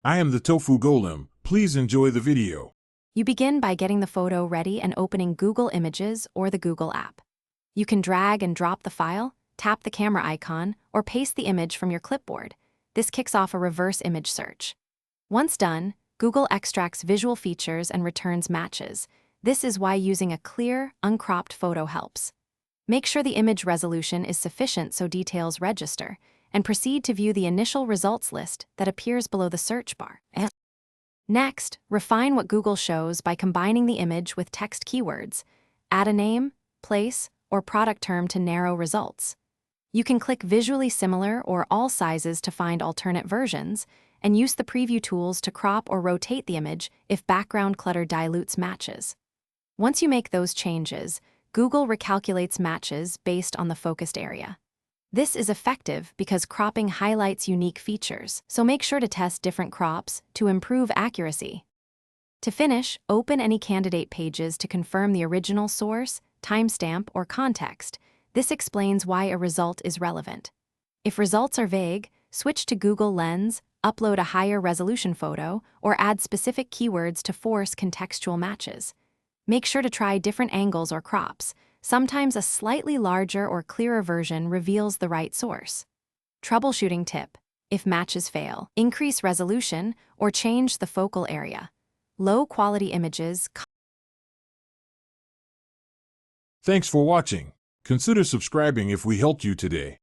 I am the Tofu Golem. Please enjoy the video. You begin by getting the photo ready and opening Google Images or the Google app. You can drag and drop the file, tap the camera icon, or paste the image from your clipboard. This kicks off a reverse image search. Once done, Google extracts visual features and returns matches. This is why using a clear, uncropped photo helps. Make sure the image resolution is sufficient so details register, and proceed to view the initial results list that appears below the search bar. Next, refine what Google shows by combining the image with text keywords. Add a name, place, or product term to narrow results. You can click visually similar or all sizes to find alternate versions, and use the preview tools to crop or rotate the image if background clutter dilutes matches. Once you make those changes, Google recalculates matches based on the focused area. This is effective because cropping highlights unique features, so make sure to test different crops to improve accuracy. To finish, open any candidate pages to confirm the original source, timestamp, or context. This explains why a result is relevant. If results are vague, switch to Google Lens, upload a higher resolution photo, or add specific keywords to force contextual matches. Make sure to try different angles or crops. Sometimes a slightly larger or clearer version reveals the right source. Troubleshooting tip: if matches fail, increase resolution or change the focal area. Low-quality images. Thanks for watching. Consider subscribing if we helped you today.